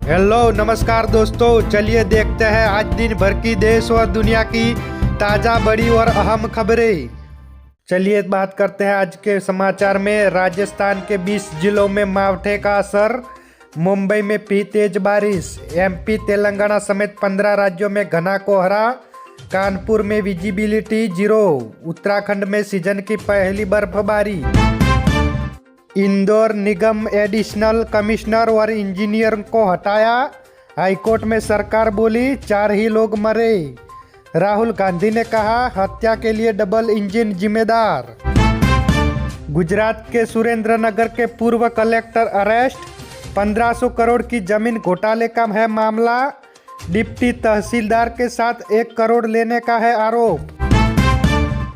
Hello नमस्कार दोस्तों, चलिए देखते हैं आज दिन भर की देश और दुनिया की ताज़ा बड़ी और अहम खबरें। चलिए बात करते हैं आज के समाचार में। राजस्थान के 20 जिलों में मावठे का असर, मुंबई में भी तेज बारिश, एमपी तेलंगाना समेत 15 राज्यों में घना कोहरा, कानपुर में विजिबिलिटी 0, उत्तराखंड में सीजन की पहली बर्फबारी। इंदौर निगम एडिशनल कमिश्नर और इंजीनियर को हटाया, हाईकोर्ट में सरकार बोली 4 ही लोग मरे। राहुल गांधी ने कहा हत्या के लिए डबल इंजन जिम्मेदार। गुजरात के सुरेंद्रनगर के पूर्व कलेक्टर अरेस्ट, 1500 करोड़ की जमीन घोटाले का है मामला, डिप्टी तहसीलदार के साथ 1 करोड़ लेने का है आरोप।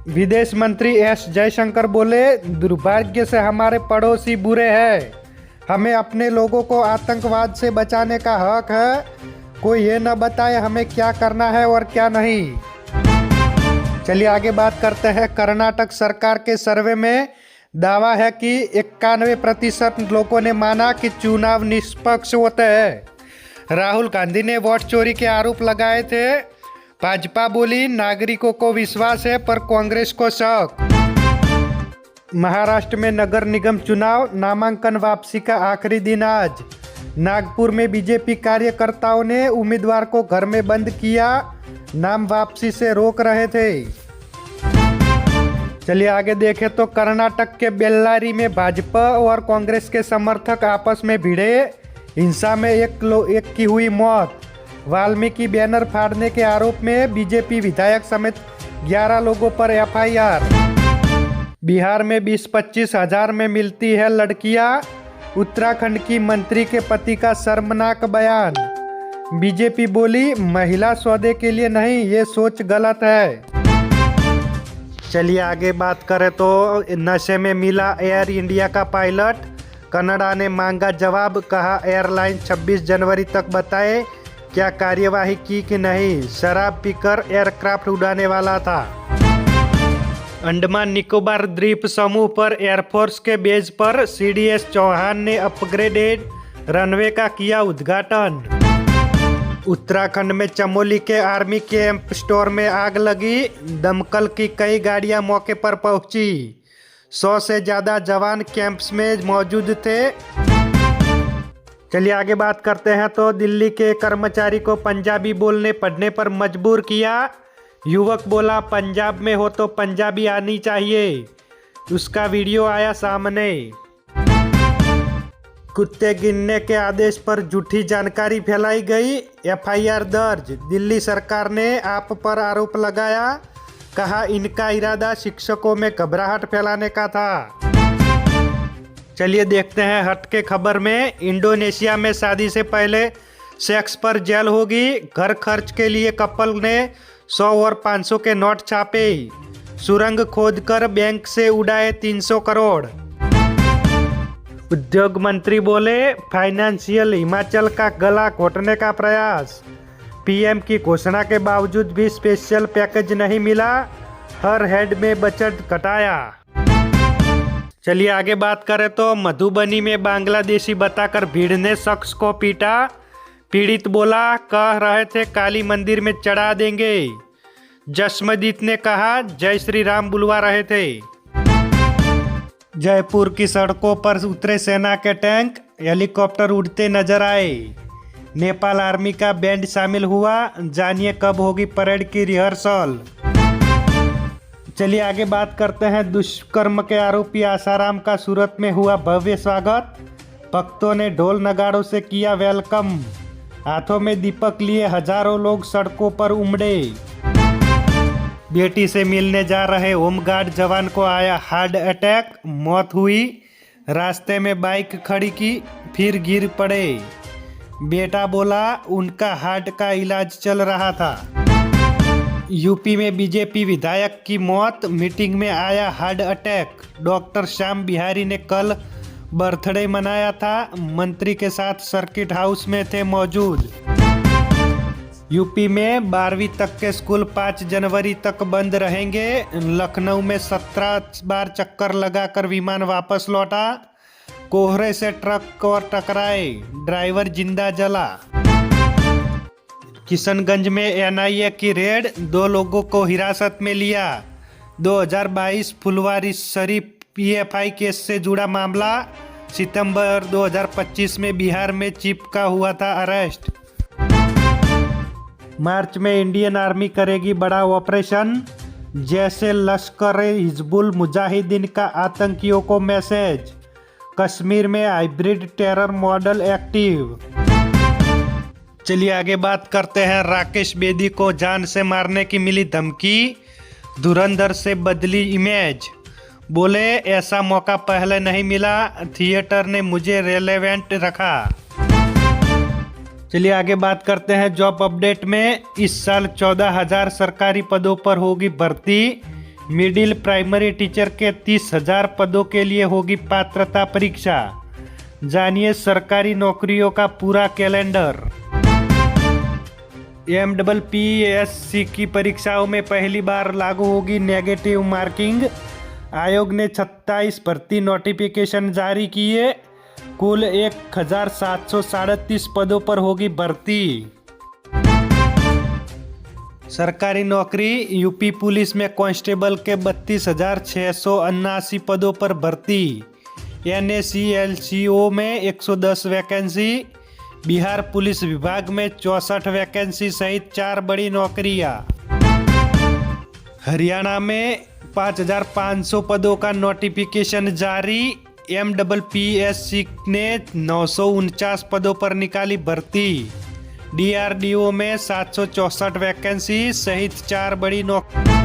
विदेश मंत्री एस जयशंकर बोले दुर्भाग्य से हमारे पड़ोसी बुरे हैं, हमें अपने लोगों को आतंकवाद से बचाने का हक है, कोई ये न बताए हमें क्या करना है और क्या नहीं। चलिए आगे बात करते हैं। कर्नाटक सरकार के सर्वे में दावा है कि 91% लोगों ने माना कि चुनाव निष्पक्ष होते हैं। राहुल गांधी ने वोट चोरी के आरोप लगाए थे। भाजपा बोली नागरिकों को विश्वास है पर कांग्रेस को शक। महाराष्ट्र में नगर निगम चुनाव, नामांकन वापसी का आखिरी दिन आज। नागपुर में बीजेपी कार्यकर्ताओं ने उम्मीदवार को घर में बंद किया, नाम वापसी से रोक रहे थे। चलिए आगे देखें तो कर्नाटक के बेल्लारी में भाजपा और कांग्रेस के समर्थक आपस में भिड़े, हिंसा में एक की हुई मौत। वाल्मीकि बैनर फाड़ने के आरोप में बीजेपी विधायक समेत 11 लोगों पर एफआईआर। बिहार में 20-25 हजार में मिलती है लड़कियां, उत्तराखंड की मंत्री के पति का शर्मनाक बयान। बीजेपी बोली महिला सौदे के लिए नहीं, ये सोच गलत है। चलिए आगे बात करें तो नशे में मिला एयर इंडिया का पायलट, कनाडा ने मांगा जवाब, कहा एयरलाइन 26 जनवरी तक बताए क्या कार्यवाही की कि नहीं, शराब पीकर एयरक्राफ्ट उड़ाने वाला था। अंडमान निकोबार द्वीप समूह पर एयरफोर्स के बेस पर सीडीएस चौहान ने अपग्रेडेड रनवे का किया उद्घाटन। उत्तराखंड में चमोली के आर्मी कैंप स्टोर में आग लगी, दमकल की कई गाड़ियां मौके पर पहुंची, 100 से ज़्यादा जवान कैंप्स में मौजूद थे। चलिए आगे बात करते हैं तो दिल्ली के कर्मचारी को पंजाबी बोलने पढ़ने पर मजबूर किया, युवक बोला पंजाब में हो तो पंजाबी आनी चाहिए, उसका वीडियो आया सामने। कुत्ते गिनने के आदेश पर झूठी जानकारी फैलाई गई, एफआईआर दर्ज। दिल्ली सरकार ने आप पर आरोप लगाया, कहा इनका इरादा शिक्षकों में घबराहट फैलाने का था। चलिए देखते हैं हटके खबर में। इंडोनेशिया में शादी से पहले सेक्स पर जेल होगी, घर खर्च के लिए कपल ने 100 और 500 के नोट छापे, सुरंग खोदकर बैंक से उड़ाए 300 करोड़। उद्योग मंत्री बोले फाइनेंशियल हिमाचल का गला घोटने का प्रयास, पीएम की घोषणा के बावजूद भी स्पेशल पैकेज नहीं मिला, हर हेड में बजट घटाया। चलिए आगे बात करें तो मधुबनी में बांग्लादेशी बताकर भीड़ ने शख्स को पीटा, पीड़ित बोला कह रहे थे काली मंदिर में चढ़ा देंगे, जसमदीत ने कहा जय श्री राम बुलवा रहे थे। जयपुर की सड़कों पर उतरे सेना के टैंक, हेलीकॉप्टर उड़ते नजर आए, नेपाल आर्मी का बैंड शामिल हुआ, जानिए कब होगी परेड की रिहर्सल। चलिए आगे बात करते हैं। दुष्कर्म के आरोपी आसाराम का सूरत में हुआ भव्य स्वागत, भक्तों ने ढोल नगाड़ों से किया वेलकम, हाथों में दीपक लिए हजारों लोग सड़कों पर उमड़े। बेटी से मिलने जा रहे होमगार्ड जवान को आया हार्ट अटैक, मौत हुई, रास्ते में बाइक खड़ी की फिर गिर पड़े, बेटा बोला उनका हार्ट का इलाज चल रहा था। यूपी में बीजेपी विधायक की मौत, मीटिंग में आया heart attack, doctor Shyam Bihari ने कल बर्थडे मनाया था, मंत्री के साथ सर्किट हाउस में थे मौजूद। यूपी में 12वीं तक के स्कूल 5 जनवरी तक बंद रहेंगे, लखनऊ में 17 बार चक्कर लगाकर विमान वापस लौटा, कोहरे से ट्रक और टकराए, ड्राइवर जिंदा जला। किशनगंज में एनआईए की रेड, 2 लोगों को हिरासत में लिया। 2022 फुलवारी शरीफ पीएफआई केस से जुड़ा मामला, सितंबर 2025 में बिहार में चिपका हुआ था अरेस्ट। मार्च में इंडियन आर्मी करेगी बड़ा ऑपरेशन, जैसे लश्कर हिजबुल मुजाहिदीन का आतंकियों को मैसेज। कश्मीर में हाइब्रिड टेरर मॉडल एक्टिव। चलिए आगे बात करते हैं। राकेश बेदी को जान से मारने की मिली धमकी, धुरंधर से बदली इमेज। बोले ऐसा मौका पहले नहीं मिला, थिएटर ने मुझे रेलेवेंट रखा। चलिए आगे बात करते हैं जॉब अपडेट में। इस साल 14,000 सरकारी पदों पर होगी भर्ती। मिडिल प्राइमरी टीचर के 30,000 पदों के लिए होगी पात्रता परीक्षा। जानिए सरकारी नौकरियों का पूरा कैलेंडर। MPPSC की परीक्षाओं में पहली बार लागू होगी नेगेटिव मार्किंग। आयोग ने 27 भर्ती नोटिफिकेशन जारी किए। कुल 1,737 पदों पर होगी भर्ती। सरकारी नौकरी, यूपी पुलिस में कांस्टेबल के 32,679 पदों पर भर्ती। NACLCO में 110 वैकेंसी। बिहार पुलिस विभाग में 64 वैकेंसी सहित 4 बड़ी नौकरियां। हरियाणा में 5,500 पदों का नोटिफिकेशन जारी। MPPSC ने 949 पदों पर निकाली भर्ती। DRDO में 764 वैकेंसी सहित 4 बड़ी नौकरी।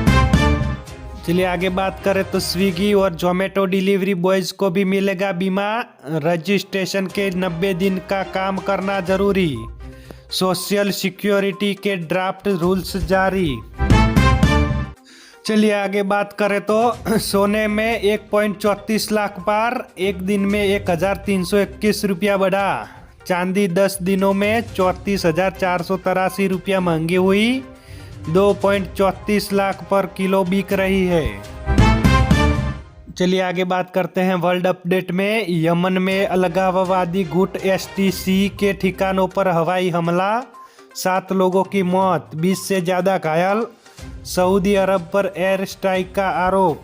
चलिए आगे बात करें तो स्विगी और जोमेटो डिलीवरी बॉयज को भी मिलेगा बीमा। रजिस्ट्रेशन के 90 दिन का काम करना जरूरी। सोशल सिक्योरिटी के ड्राफ्ट रूल्स जारी। चलिए आगे बात करें तो सोने में 1.34 लाख पार, एक दिन में 1,321 रुपया बढ़ा। चांदी 10 दिनों में 34,483 रुपया महंगी हुई। 2.34 लाख पर किलो बिक रही है। चलिए आगे बात करते हैं वर्ल्ड अपडेट में। यमन में अलगाववादी गुट STC के ठिकानों पर हवाई हमला, 7 लोगों की मौत, 20 से ज़्यादा घायल। सऊदी अरब पर एयर स्ट्राइक का आरोप।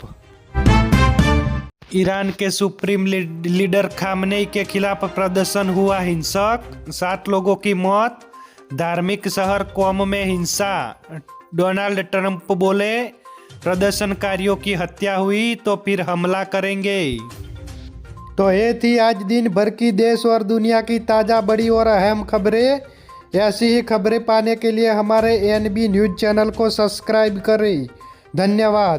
ईरान के सुप्रीम लीडर खामनेई के खिलाफ प्रदर्शन हुआ हिंसक, 7 लोगों की मौत। धार्मिक शहर कौम में हिंसा। डोनाल्ड ट्रंप बोले प्रदर्शनकारियों की हत्या हुई तो फिर हमला करेंगे। तो ये थी आज दिन भर की देश और दुनिया की ताज़ा बड़ी और अहम खबरें। ऐसी ही खबरें पाने के लिए हमारे NB न्यूज़ चैनल को सब्सक्राइब करें। धन्यवाद।